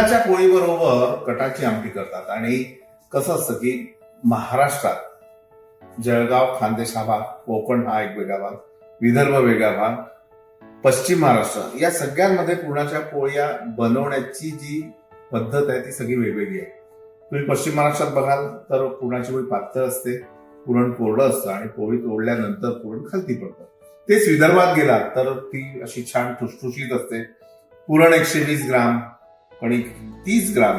पुरणाच्या पोळीबरोबर कटाची आमटी करतात. आणि कसं असतं की महाराष्ट्रात जळगाव, खानदेश हा भाग, कोकण हा एक वेगळा भाग, विदर्भ वेगळा भाग, पश्चिम महाराष्ट्र या सगळ्यांमध्ये पुरणाच्या पोळ्या बनवण्याची जी पद्धत आहे ती सगळी वेगवेगळी आहे. तुम्ही पश्चिम महाराष्ट्रात बघाल तर पुरणाची पोळी पातळ असते, पुरण कोरडं असतं आणि पोळी तोडल्यानंतर पुरण खालती पडतं. तेच विदर्भात गेलात तर ती अशी छान ठुसठुशीत असते. पुरण 120 ग्राम, कणिक 30 ग्राम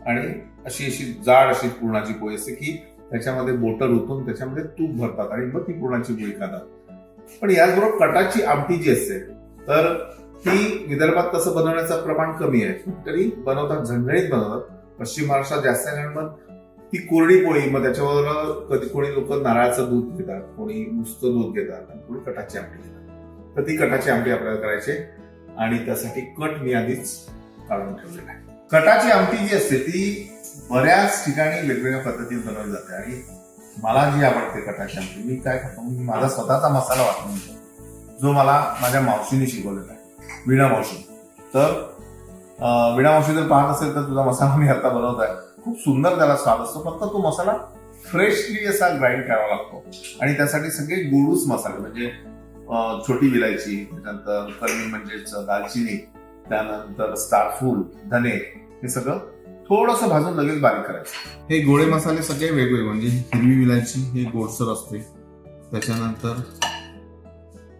आणि अशी जाड अशी पुरणाची पोळी असते की त्याच्यामध्ये बोटं रुतून त्याच्यामध्ये तूप भरतात आणि मग ती पुरणाची पोळी खातात. पण याचबरोबर कटाची आमटी जी असते तर ती विदर्भात तसं बनवण्याचं प्रमाण कमी आहे, तरी बनवतात, झणझणीत बनवतात. पश्चिम महाराष्ट्रात जास्त आहे कारण मग ती कोरडी पोळी, मग त्याच्यावर कधी कोणी लोक नारळाचं दूध घेतात, कोणी नुसतं दूध घेतात आणि कोणी कटाची आमटी घेतात. तर ती कटाची आमटी आपल्याला करायची आणि त्यासाठी कट मी आधीच काढून ठेवलेला आहे. कटाची आमटी जी असते ती बऱ्याच ठिकाणी वेगवेगळ्या पद्धतीने बनवली जाते आणि मला जी आवडते कटाची आमटी, मी काय करतो, मी माझा स्वतःचा मसाला वाटून घेतो जो मला माझ्या मावशीने शिकवलेला आहे, वीणा मावशी. तर वीणा मावशी जर पाहत असेल तर तुझा मसाला मी आता बनवत आहे, खूप सुंदर त्याला स्वाद असतो. फक्त तो मसाला फ्रेशली असा ग्राइंड करावा लागतो आणि त्यासाठी सगळे गोडूस मसाले म्हणजे छोटी विलायची, त्यानंतर कर्मी म्हणजेच दालचिनी, त्यानंतर स्टारफूल, धने, हे सगळं थोडंसं भाजून लगेच बारीक करायचं. हे गोडे मसाले सगळे वेगवेगळे म्हणजे हिरवी विलायची हे गोडसर असते, त्याच्यानंतर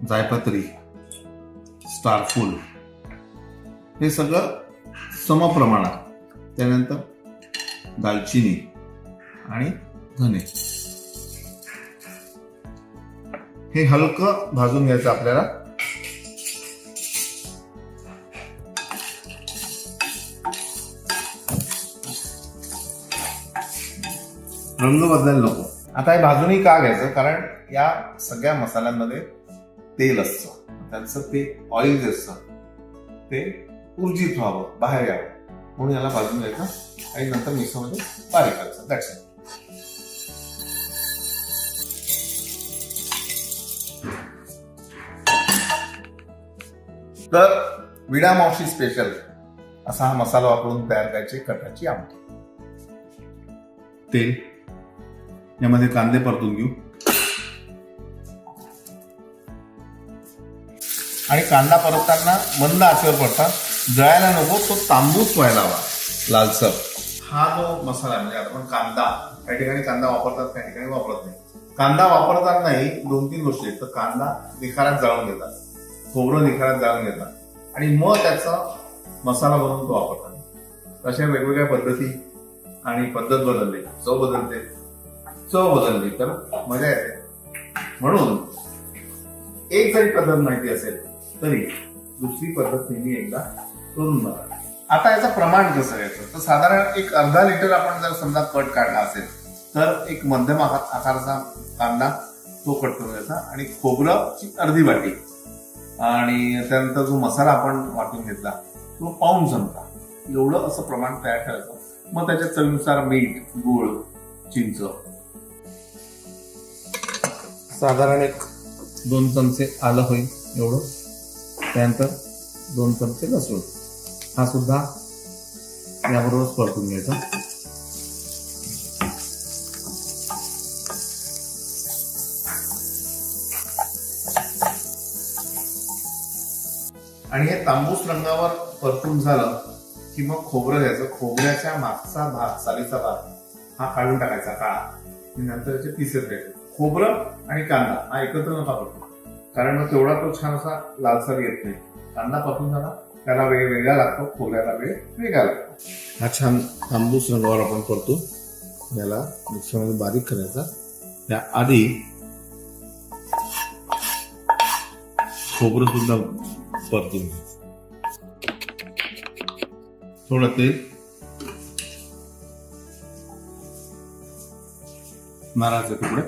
जायपत्री, स्टारफूल हे सगळं समप्रमाणात, त्यानंतर दालचिनी आणि धने हे हलकं भाजून घ्यायचं आपल्याला. रंग बदलायला नको. आता हे भाजूनही का घ्यायचं, कारण या सगळ्या मसाल्यांमध्ये तेल असतं, त्यांचं ते ऑइल जे असतं ते ऊर्जित व्हावं, बाहेर यावं, म्हणून याला भाजून घ्यायचं आणि नंतर मिक्सरमध्ये बारीक करायचं. That's it. तर वीणा मावशी स्पेशल असा हा मसाला वापरून तयार करायची कटाची आमटी. तेल, यामध्ये कांदे परतून घेऊ आणि कांदा परतताना मंद आचेवर परतात, जळायला नको, तो तांबूस व्हायला हवा, लालसर. हा जो मसाला म्हणजे आपण कांदा, काही ठिकाणी कांदा वापरतात, काही ठिकाणी वापरत नाही. कांदा वापरतानाही 2-3 गोष्टी आहेत. तर कांदा निखारात जाळून घेतात, खोबरं निखारात जाळून घेतात आणि मग त्याचा मसाला बनवून तो वापरतात. अशा वेगवेगळ्या पद्धती आणि पद्धत बदलली, चव बदलली तर मजा येते. म्हणून एक जरी पद्धत माहिती असेल तरी दुसरी पद्धत नेहमी एकदा करून बघा. आता याचं प्रमाण कसं घ्यायचं, तर साधारण एक अर्धा लिटर आपण जर समजा कट काढला असेल तर एक मध्यम आकाराचा कांदा तो कट करून घ्यायचा आणि खोबरंची अर्धी वाटी आणि त्यानंतर जो मसाला आपण वाटून घेतला तो पाऊण चमचा, एवढं असं प्रमाण तयार करायचं. मग त्याच्या चवीनुसार मीठ, गूळ, चिंच, साधारण एक 2 चमचे आलं होईल एवढं, त्यानंतर 2 चमचे लसूण, हा सुद्धा याबरोबरच परतून घ्यायचा. आणि हे तांबूस रंगावर परतून झालं की मग खोबरं घ्यायचं. खोबऱ्याच्या मागचा भाग, सालीचा भाग हा काढून टाकायचा काळा आणि नंतर त्याचे पिसेस घ्यायचे. खोबरं आणि कांदा हा एकत्र नका परतू, कारण मग तेवढा तो छान असा लालसर येत नाही. कांदा परतून झाला, त्याला वेळ वेगळा लागतो, खोबऱ्याला वेळ वेगळा लागतो. हा छान तांबूस रंगावर आपण परतू, याला मिक्सरमध्ये बारीक करायचा. त्याआधी खोबरं सुद्धा परतून घ्यायचं. थोडं तेल, नारळाचे तुकडे,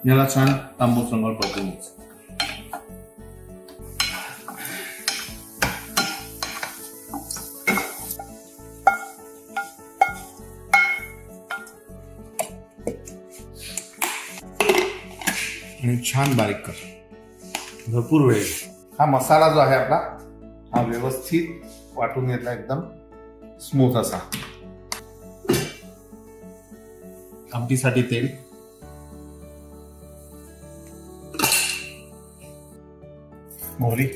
याला छान तांबूस रंगावर परतून घ्यायचं. आणि छान बारीक कर, भरपूर वेळ. हा मसाला जो आहे आपला हा व्यवस्थित वाटून घेतला, एकदम स्मूथ असा. आमटीसाठी तेल, मोहरी,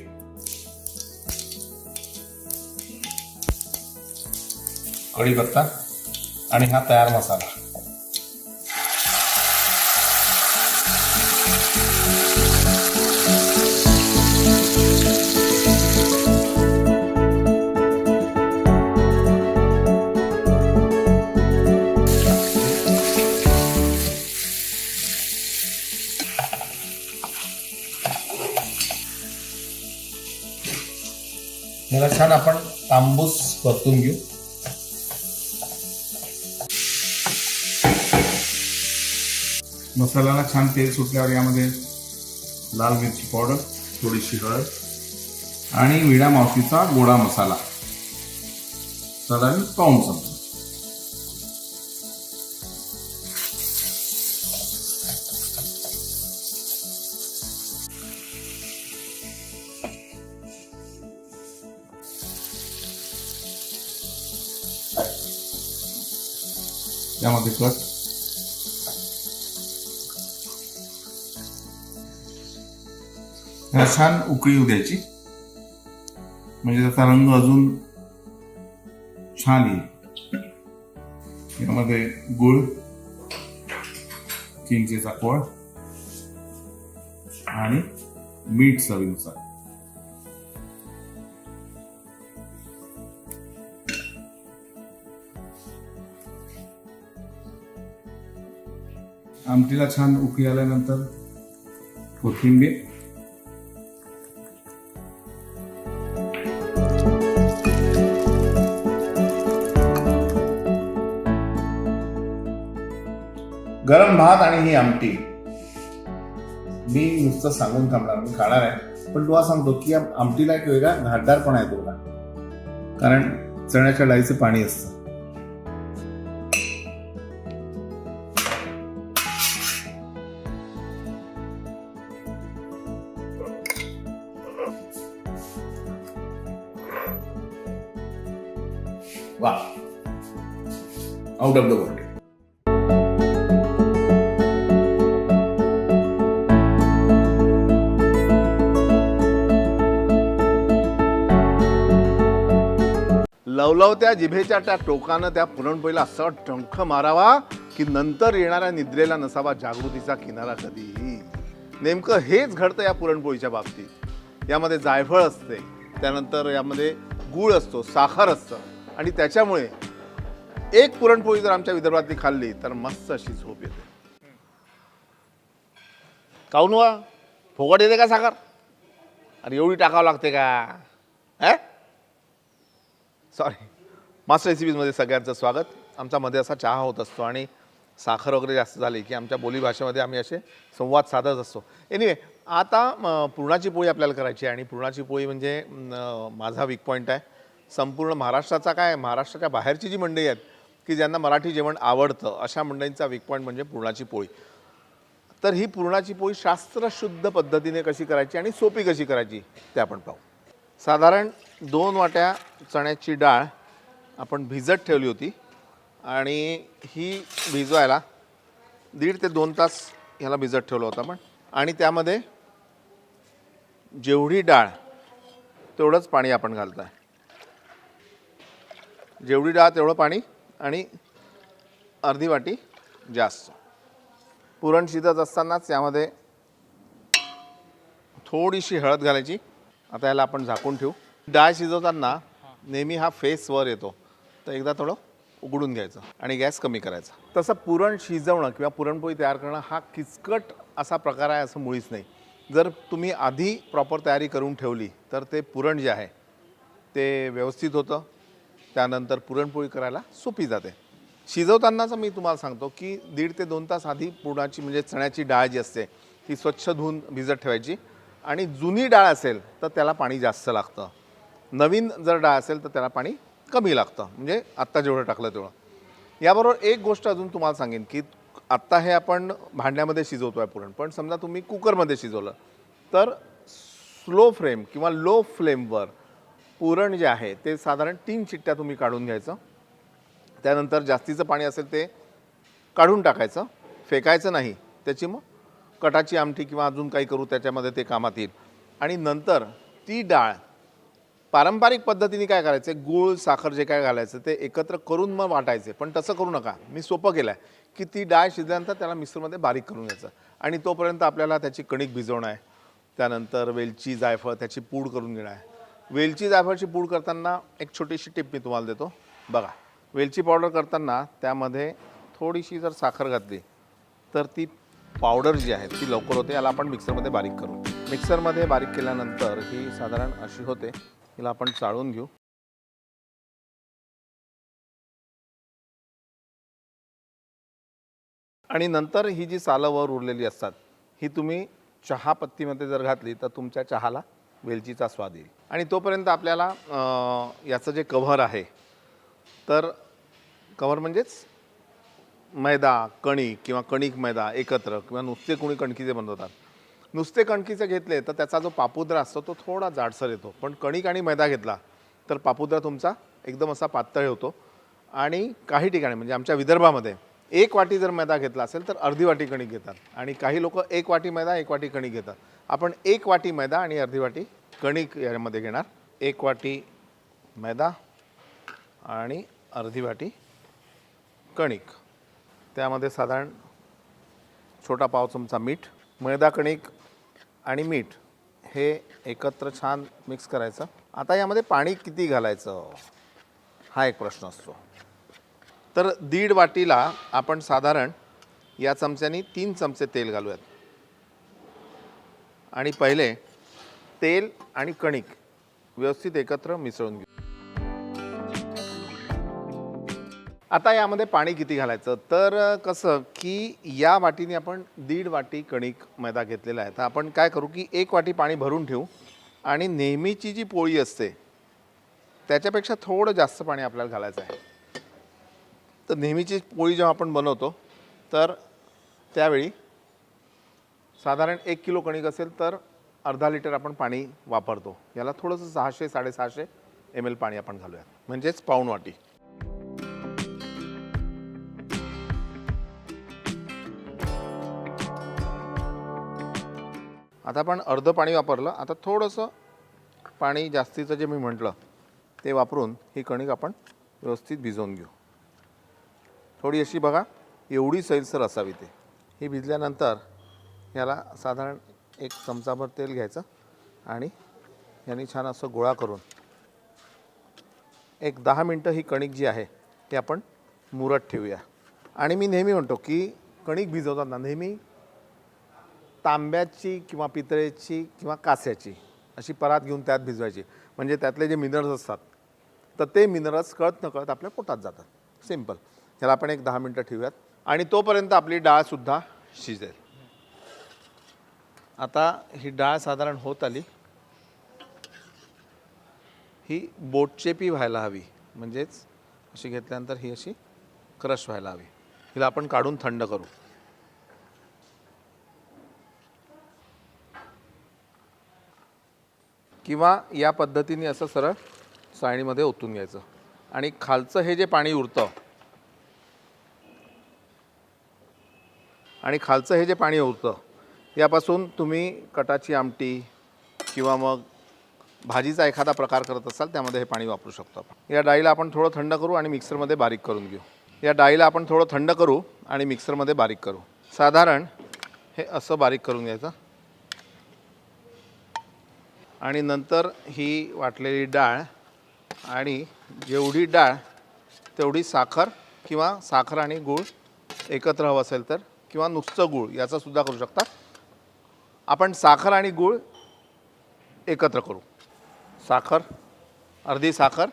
कढीपत्ता आणि हा तयार मसाला. याला छान आपण तांबूस परतून घेऊ. मसाल्याला छान तेल सुटल्यावर यामध्ये लाल मिरची पावडर, थोडीशी हळद आणि विडा मावशीचा गोडा मसाला साधारण पाऊण चमचा. त्यामध्ये कट छान उकळी येऊ द्यायची, म्हणजे त्याचा रंग अजून छान येईल. यामध्ये गुळ, चिंचेचा कोळ आणि मीठ चवीनुसार. आमटीला छान उकळी आल्यानंतर कोथिंबीर, गरम भात आणि ही आमटी. मी नुसतं सांगून थांबणार, मी खाणार आहे, पण तुला सांगतो की या आमटीला एक वेगळा घाटदारपणा येतो का, कारण चण्याच्या डाळीचं पाणी असतं. वा, आउट ऑफ द वर्ल्ड. लवलवत्या जिभेच्या त्या टोकानं त्या पुरणपोळीला असं टंक मारावा की नंतर येणाऱ्या निद्रेला नसावा जागृतीचा किनारा कधीही. नेमकं हेच घडतं या पुरणपोळीच्या बाबतीत. यामध्ये जायफळ असते, त्यानंतर यामध्ये गूळ असतो, साखर असतं, आणि त्याच्यामुळे एक पुरणपोळी जर आमच्या विदर्भातली खाल्ली तर मस्त अशी झोप येते. काऊन वा फुकट येते का साखर? अरे एवढी टाकावं लागते का? सॉरी. मास्टर रेसिपीजमध्ये सगळ्यांचं स्वागत. आमचा मध्ये असा चहा होत असतो आणि साखर वगैरे जास्त झाली की आमच्या बोलीभाषेमध्ये आम्ही असे संवाद साधत असतो. एनिवे, आता पुरणाची पोळी आपल्याला करायची आहे आणि पुरणाची पोळी म्हणजे माझा वीक पॉईंट आहे. संपूर्ण महाराष्ट्राचा काय, महाराष्ट्राच्या बाहेरची जी मंडळी आहेत की ज्यांना मराठी जेवण आवडतं अशा मंडळींचा वीक पॉईंट म्हणजे पुरणाची पोळी. तर ही पुरणाची पोळी शास्त्रशुद्ध पद्धतीने कशी करायची आणि सोपी कशी करायची ते आपण पाहू. साधारण 2 वाट्या चण्याची डाळ आपण भिजत ठेवली होती आणि ही भिजवायला 1.5 ते 2 तास ह्याला भिजत ठेवलं होतं आपण. आणि त्यामध्ये जेवढी डाळ तेवढंच पाणी आपण घालतो आहे. जेवढी डाळ तेवढं पाणी आणि अर्धी वाटी जास्त. पुरण शिजत असतानाच यामध्ये थोडीशी हळद घालायची. आता याला आपण झाकून ठेवू. डाळ शिजवताना नेहमी हा फेस वर येतो, तर एकदा थोडं उघडून घ्यायचं आणि गॅस कमी करायचा. तसं पुरण शिजवणं किंवा पुरणपोळी तयार करणं हा किचकट असा प्रकार आहे असं मुळीच नाही. जर तुम्ही आधी प्रॉपर तयारी करून ठेवली तर ते पुरण जे आहे ते व्यवस्थित होतं. त्यानंतर पुरणपोळी करायला सोपी जाते. शिजवतानाच मी तुम्हाला सांगतो की 1.5 ते 2 तास आधी पुरणाची म्हणजे चण्याची डाळ जी असते ती स्वच्छ धुवून भिजत ठेवायची. आणि जुनी डाळ असेल तर त्याला पाणी जास्त लागतं, नवीन जर डाळ असेल तर त्याला पाणी कमी लागतं, म्हणजे आत्ता जेवढं टाकलं तेवढं. याबरोबर एक गोष्ट अजून तुम्हाला सांगेन की आत्ता हे आपण भांड्यामध्ये शिजवतोय पुरण, पण समजा तुम्ही कुकरमध्ये शिजवलं तर स्लो फ्लेम किंवा लो फ्लेमवर पुरण जे आहे ते साधारण 3 शिट्ट्या तुम्ही काढून घ्यायचं. त्यानंतर जास्तीचं पाणी असेल ते काढून टाकायचं, फेकायचं नाही. त्याची मग कटाची आमटी किंवा अजून काही करू त्याच्यामध्ये ते कामात येईल. आणि नंतर ती डाळ पारंपरिक पद्धतीने काय करायचं, गूळ साखर जे काय घालायचं ते एकत्र करून मग वाटायचे, पण तसं करू नका. मी सोपं केलं आहे की ती डाळ शिजल्यानंतर त्याला मिक्सरमध्ये बारीक करून घ्यायचं आणि तोपर्यंत आपल्याला त्याची कणिक भिजवणं आहे. त्यानंतर वेलची जायफळ त्याची पूड करून घेणं आहे. वेलची जायफळची पूड करताना एक छोटीशी टिप मी तुम्हाला देतो बघा. वेलची पावडर करताना त्यामध्ये थोडीशी जर साखर घातली तर ती पावडर जी आहे ती लवकर होते. याला आपण मिक्सरमध्ये बारीक करू. मिक्सरमध्ये बारीक केल्यानंतर ही साधारण अशी होते. हिला आपण चाळून घेऊ. आणि नंतर ही जी सालं वर उरलेली असतात ही तुम्ही चहा पत्तीमध्ये जर घातली तर तुमच्या चहाला वेलचीचा स्वाद येईल. आणि तोपर्यंत आपल्याला याचं जे कव्हर आहे तर कव्हर म्हणजेच मैदा कणिक किंवा कणिक मैदा एकत्र किंवा नुसते कोणी कणकीचे बनवतात. नुसते कणकीचे घेतले तर त्याचा जो पापुद्रा असतो तो थोडा जाडसर येतो, पण कणिक आणि मैदा घेतला तर पापुद्रा तुमचा एकदम असा पातळ होतो. आणि काही ठिकाणी म्हणजे आमच्या विदर्भामध्ये 1 वाटी जर मैदा घेतला असेल तर अर्धी वाटी कणिक घेतात आणि काही लोक 1 वाटी मैदा 1 वाटी कणिक घेतात. आपण 1 वाटी मैदा आणि अर्धी वाटी कणिक यामध्ये घेणार. 1 वाटी मैदा आणि अर्धी वाटी कणिक. त्यामध्ये साधारण छोटा पाव चमचा मीठ. मैदा कणिक आणि मीठ हे एकत्र छान मिक्स करायचं. आता यामध्ये पाणी किती घालायचं हा एक प्रश्न असतो. तर 1.5 वाटीला आपण साधारण या चमच्यानी 3 चमचे तेल घालूयात. आणि पहिले तेल आणि कणिक व्यवस्थित एकत्र मिसळून घेऊ. आता यामध्ये पाणी किती घालायचं, तर कसं की या वाटीने आपण 1.5 वाटी कणिक मैदा घेतलेला आहे. तर आपण काय करू की 1 वाटी पाणी भरून ठेवू आणि नेहमीची जी पोळी असते त्याच्यापेक्षा थोडं जास्त पाणी आपल्याला घालायचं आहे. तर नेहमीची पोळी जेव्हा आपण बनवतो तर त्यावेळी साधारण 1 किलो कणिक असेल तर अर्धा लिटर आपण पाणी वापरतो. याला थोडंसं 600-650 ml पाणी आपण घालूयात, म्हणजेच पाऊण वाटी. आता आपण अर्धं पाणी वापरलं. आता थोडंसं पाणी जास्तीचं जे मी म्हटलं ते वापरून ही कणिक आपण व्यवस्थित भिजवून घेऊ. थोडी अशी बघा एवढी सैलसर असावी ते. ही भिजल्यानंतर याला साधारण 1 चमचाभर तेल घ्यायचं आणि याने छान असं गोळा करून एक 10 मिनटं ही कणिक जी आहे ती आपण मुरत ठेवूया. आणि मी नेहमी म्हणतो की कणिक भिजवताना नेहमी तांब्याची किंवा पितळेची किंवा कास्याची अशी परात घेऊन त्यात भिजवायची, म्हणजे त्यातले जे मिनरल्स असतात तर ते मिनरल्स कळत नकळत आपल्या पोटात जातात. सिंपल. ह्याला आपण एक 10 मिनटं ठेवूयात आणि तोपर्यंत आपली डाळसुद्धा शिजेल. आता ही डाळ साधारण होत आली. ही बोटचेपी व्हायला हवी, म्हणजेच अशी घेतल्यानंतर ही अशी क्रश व्हायला हवी. हिला आपण काढून थंड करू. किंवा या पद्धतीने असं सरळ चाळणीमध्ये ओतून घ्यायचं आणि खालचं हे जे पाणी उरतं यापासून तुम्ही कटाची आमटी किंवा मग भाजीचा एखादा प्रकार करत असाल त्यामध्ये हे पाणी वापरू शकतो आपण. या डाळीला आपण थोडं थंड करू आणि मिक्सरमध्ये बारीक करू. साधारण हे असं बारीक करून घ्यायचं आणि नंतर ही वाटलेली डाळ आणि जेवढी डाळ तेवढी साखर किंवा साखर आणि गूळ एकत्र हवं असेल तर, किंवा नुसतं गूळ याचं सुद्धा करू शकता. आपण साखर आणि गूळ एकत्र करू. अर्धी साखर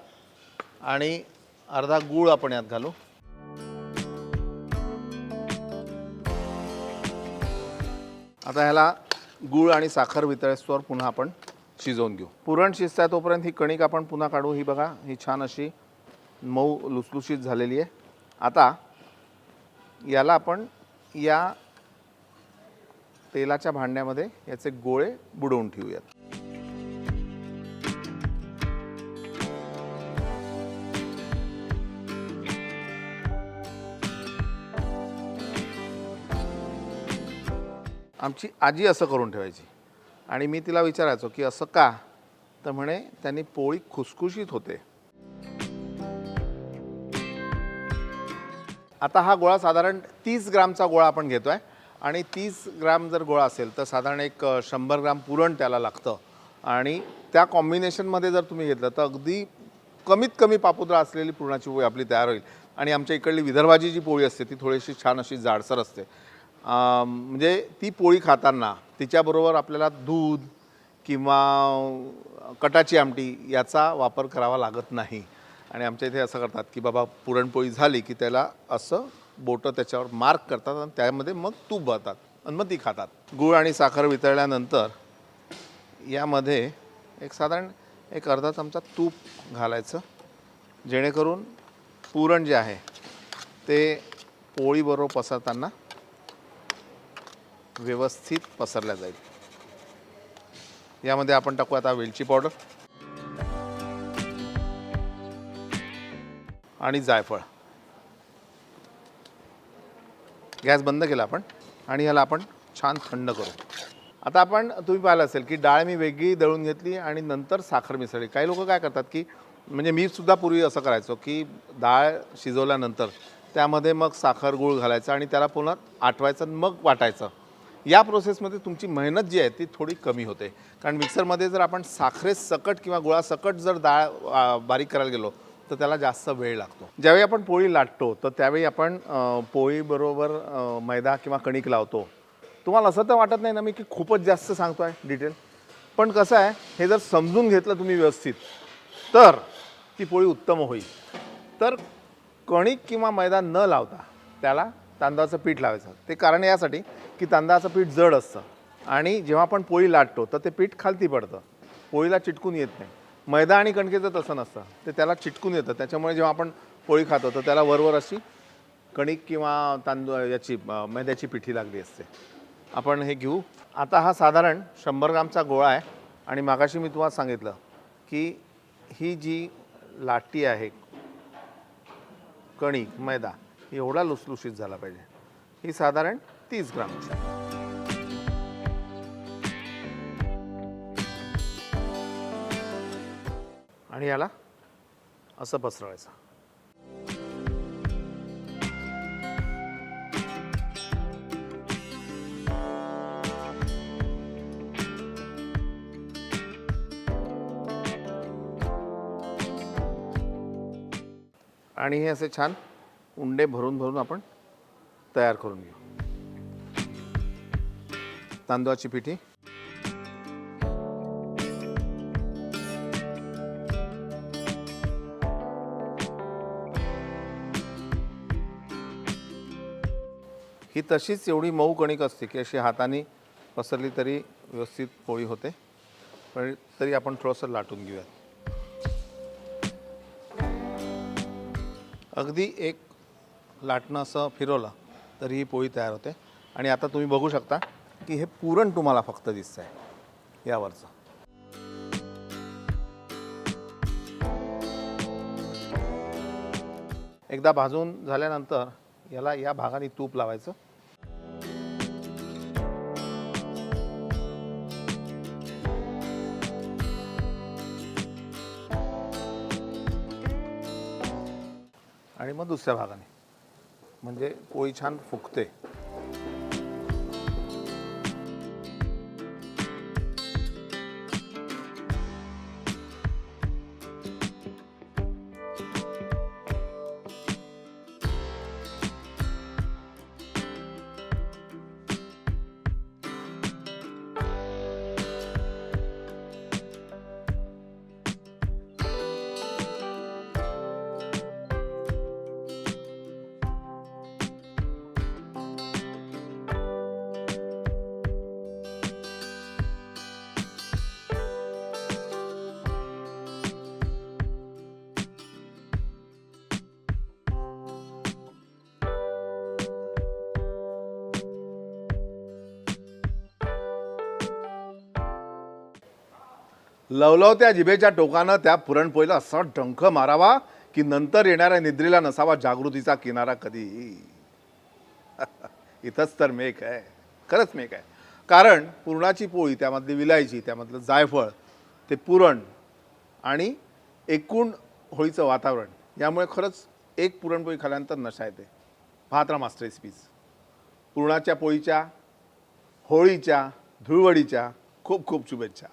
आणि अर्धा गूळ आपण यात घालू. आता ह्याला गूळ आणि साखर वितळेस्तोवर पुन्हा आपण शिजवून घेऊ. पुरण शिजता तोपर्यंत ही कणिक आपण पुन्हा काढू. ही बघा ही छान अशी मऊ लुसलुशीत झालेली आहे. आता याला आपण या तेलाच्या भांड्यामध्ये याचे गोळे बुडवून ठेवूयात. आमची आजी असं करून ठेवायची आणि मी तिला विचारायचो की असं का, तर म्हणे त्यांनी पोळी खुसखुशीत होते. आता हा गोळा साधारण 30 ग्रामचा गोळा आपण घेतोय आणि 30 ग्राम जर गोळा असेल तर साधारण एक 100 ग्राम पुरण त्याला लागतं. आणि त्या कॉम्बिनेशनमध्ये जर तुम्ही घेतलं तर अगदी कमीत कमी पापुद्रा असलेली पुरणाची पोळी आपली तयार होईल. आणि आमच्या इकडली विदर्भाची जी पोळी असते ती थोडीशी छान अशी जाडसर असते. म्हणजे ती पोळी खाताना तिच्याबरोबर आपल्याला दूध किंवा कटाची आमटी याचा वापर करावा लागत नाही. आणि आमच्या इथे असं करतात की बाबा पुरणपोळी झाली की त्याला असं बोटं त्याच्यावर मार्क करतात आणि त्यामध्ये मग तूप भरतात आणि मग ती खातात. गूळ आणि साखर वितळल्यानंतर यामध्ये साधारण एक अर्धा चमचा तूप घालायचं, जेणेकरून पुरण जे आहे ते पोळीबरोबर पसरताना व्यवस्थित पसरल्या जाईल. यामध्ये आपण टाकू आता वेलची पावडर आणि जायफळ. गॅस बंद केला आपण आणि ह्याला आपण छान थंड करू. आता आपण तुम्ही पाहिलं असेल की डाळ मी वेगळी दळून घेतली आणि नंतर साखर मिसळली. काही लोक काय करतात की म्हणजे मी सुद्धा पूर्वी असं करायचो की डाळ शिजवल्यानंतर त्यामध्ये मग साखर गूळ घालायचं आणि त्याला पुन्हा आटवायचं मग वाटायचं. या प्रोसेसमध्ये तुमची मेहनत जी आहे ती थोडी कमी होते. कारण मिक्सरमध्ये जर आपण साखरेसकट किंवा गुळासकट जर डाळ बारीक करायला गेलो तर त्याला जास्त वेळ लागतो. ज्यावेळी आपण पोळी लाटतो तर त्यावेळी आपण पोळीबरोबर मैदा किंवा कणिक लावतो. तुम्हाला असं तर वाटत नाही ना मी की खूपच जास्त सांगतो आहे डिटेल, पण कसं आहे हे जर समजून घेतलं तुम्ही व्यवस्थित तर ती पोळी उत्तम होईल. तर कणिक किंवा मैदा न लावता त्याला तांदळाचं पीठ लावायचं. ते कारण यासाठी की तांदळाचं पीठ जड असतं आणि जेव्हा आपण पोळी लाटतो तर ते पीठ खालती पडतं, पोळीला चिटकून येत नाही. मैदा आणि कणकेचं तसं नसतं, ते त्याला चिटकून येतं. त्याच्यामुळे जेव्हा आपण पोळी खातो तर त्याला वरवर अशी कणिक किंवा तांदूळ याची मैद्याची पिठी लागली असते. आपण हे घेऊ. आता हा साधारण 100 ग्रामचा गोळा आहे आणि मागाशी मी तुम्हाला सांगितलं की ही जी लाटी आहे कणिक मैदा एवढा लुसलुशीत झाला पाहिजे. ही साधारण 30 ग्रामची. आणि याला असं पसरवायचं. आणि हे असे छान उंडे भरून भरून आपण तयार करून घेऊ. तांदळाची पिठी, ही तशीच एवढी मऊ कणिक असते की अशी हाताने पसरली तरी व्यवस्थित पोळी होते. पण तरी आपण थोडंसं लाटून घेऊयात. अगदी एक लाटणं असं फिरवलं तरी ही पोळी तयार होते. आणि आता तुम्ही बघू शकता की हे पुरण तुम्हाला फक्त दिसतं आहे यावरचं. एकदा भाजून झाल्यानंतर याला या भागाने तूप लावायचं. आणि मग दुसऱ्या भागाने, म्हणजे पोळी छान फुगते. लवलवत्या जिभेच्या टोकानं त्या पुरणपोळीला असा डंख मारावा की नंतर येणाऱ्या निद्रेला नसावा जागृतीचा किनारा कधी. इथंच तर मेक आहे, खरंच मेक आहे. कारण पुरणाची पोळी, त्यामधली विलायची, त्यामधलं जायफळ, ते पुरण आणि एकूण होळीचं वातावरण, यामुळे खरंच एक पुरणपोळी खाल्यानंतर नशा येते. पाहत राहा मास्टर रेसिपीज. पुरणाच्या पोळीच्या, होळीच्या, धुळवडीच्या खूप खूप शुभेच्छा.